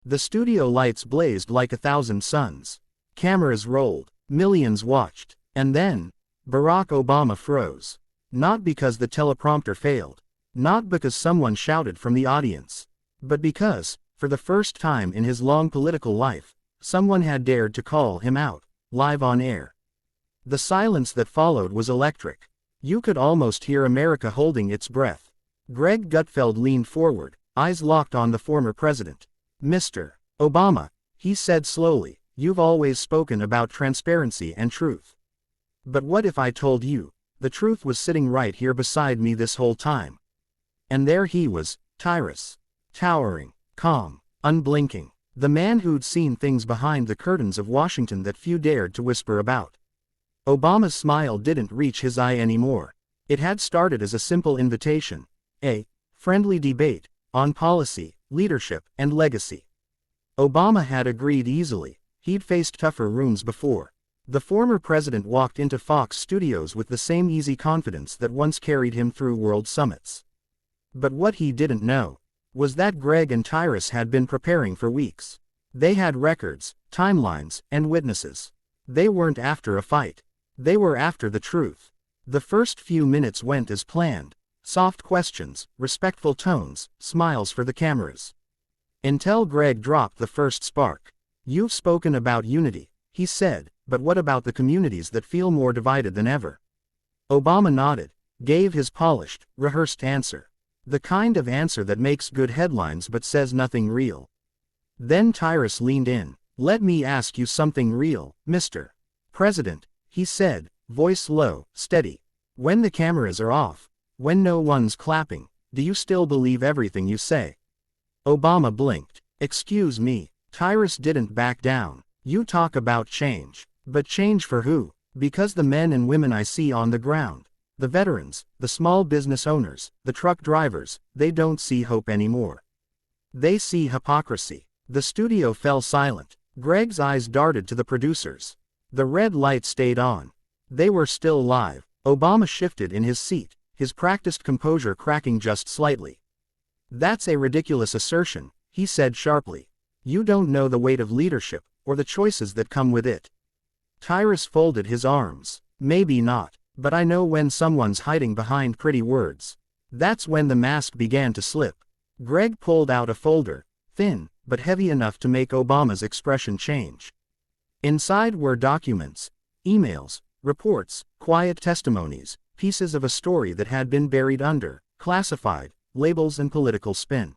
The studio lights blazed like 1,000 suns. Cameras rolled. Millions watched. And then, Barack Obama froze. Not because the teleprompter failed. Not because someone shouted from the audience. But because, for the first time in his long political life, someone had dared to call him out, live on air. The silence that followed was electric. You could almost hear America holding its breath. Greg Gutfeld leaned forward, eyes locked on the former president. Mr. Obama, he said slowly, you've always spoken about transparency and truth. But what if I told you, the truth was sitting right here beside me this whole time? And there he was, Tyrus. Towering, calm, unblinking. The man who'd seen things behind the curtains of Washington that few dared to whisper about. Obama's smile didn't reach his eye anymore. It had started as a simple invitation. A friendly debate on policy, leadership, and legacy. Obama had agreed easily. He'd faced tougher rooms before. The former president walked into Fox Studios with the same easy confidence that once carried him through world summits. But what he didn't know was that Greg and Tyrus had been preparing for weeks. They had records, timelines, and witnesses. They weren't after a fight. They were after the truth. The first few minutes went as planned. Soft questions, respectful tones, smiles for the cameras. Until Greg dropped the first spark. You've spoken about unity, he said, but what about the communities that feel more divided than ever? Obama nodded, gave his polished, rehearsed answer. The kind of answer that makes good headlines but says nothing real. Then Tyrus leaned in. Let me ask you something real, Mr. President, he said, voice low, steady. When the cameras are off, when no one's clapping, do you still believe everything you say? Obama blinked. Excuse me. Tyrus didn't back down. You talk about change. But change for who? Because the men and women I see on the ground, the veterans, the small business owners, the truck drivers, they don't see hope anymore. They see hypocrisy. The studio fell silent. Greg's eyes darted to the producers. The red light stayed on. They were still live. Obama shifted in his seat, his practiced composure cracking just slightly. That's a ridiculous assertion, he said sharply. You don't know the weight of leadership, or the choices that come with it. Tyrus folded his arms. Maybe not, but I know when someone's hiding behind pretty words. That's when the mask began to slip. Greg pulled out a folder, thin, but heavy enough to make Obama's expression change. Inside were documents, emails, reports, quiet testimonies, pieces of a story that had been buried under, classified, labels and political spin.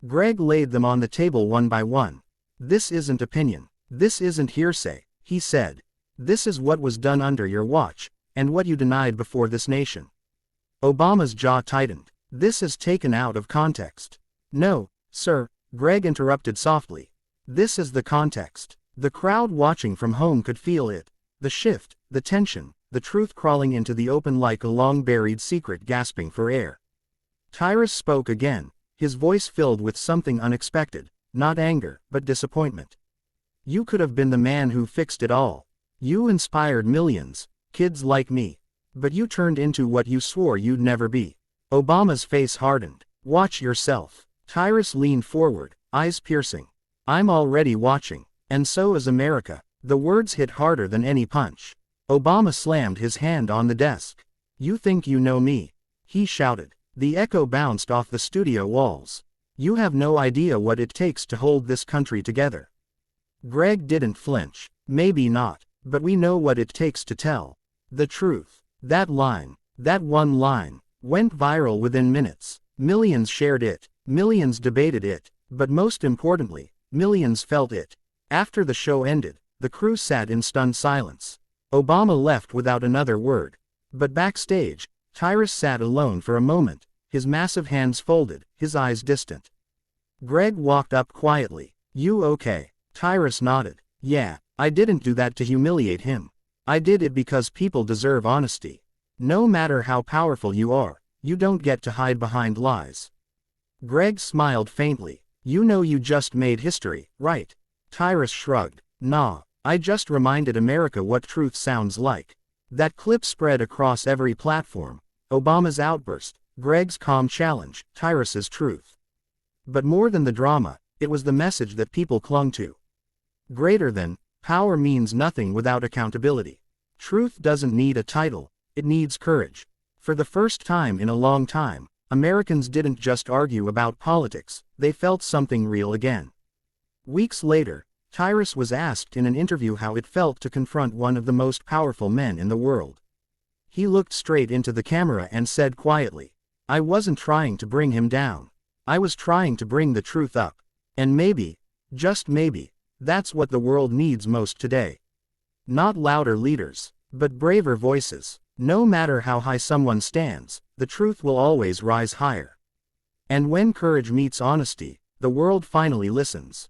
Greg laid them on the table one by one. This isn't opinion. This isn't hearsay, he said. This is what was done under your watch, and what you denied before this nation. Obama's jaw tightened. This is taken out of context. No, sir, Greg interrupted softly. This is the context. The crowd watching from home could feel it. The shift, the tension, the truth crawling into the open like a long-buried secret gasping for air. Tyrus spoke again, his voice filled with something unexpected, not anger, but disappointment. You could have been the man who fixed it all. You inspired millions, kids like me. But you turned into what you swore you'd never be. Obama's face hardened. Watch yourself. Tyrus leaned forward, eyes piercing. I'm already watching. And so is America. The words hit harder than any punch. Obama slammed his hand on the desk. You think you know me? He shouted. The echo bounced off the studio walls. You have no idea what it takes to hold this country together. Greg didn't flinch. Maybe not, but we know what it takes to tell the truth. That line, that one line, went viral within minutes. Millions shared it, millions debated it, but most importantly, millions felt it. After the show ended, the crew sat in stunned silence. Obama left without another word. But backstage, Tyrus sat alone for a moment, his massive hands folded, his eyes distant. Greg walked up quietly. You okay? Tyrus nodded. Yeah, I didn't do that to humiliate him. I did it because people deserve honesty. No matter how powerful you are, you don't get to hide behind lies. Greg smiled faintly. You know you just made history, right? Tyrus shrugged. Nah, I just reminded America what truth sounds like. That clip spread across every platform. Obama's outburst, Greg's calm challenge, Tyrus's truth. But more than the drama, It was the message that people clung to. Greater than, power means nothing without accountability. Truth doesn't need a title, it needs courage. For the first time in a long time, Americans didn't just argue about politics, they felt something real again. Weeks later, Tyrus was asked in an interview how it felt to confront one of the most powerful men in the world. He looked straight into the camera and said quietly, "I wasn't trying to bring him down. I was trying to bring the truth up. And maybe, just maybe, that's what the world needs most today. Not louder leaders, but braver voices. No matter how high someone stands, the truth will always rise higher. And when courage meets honesty, the world finally listens."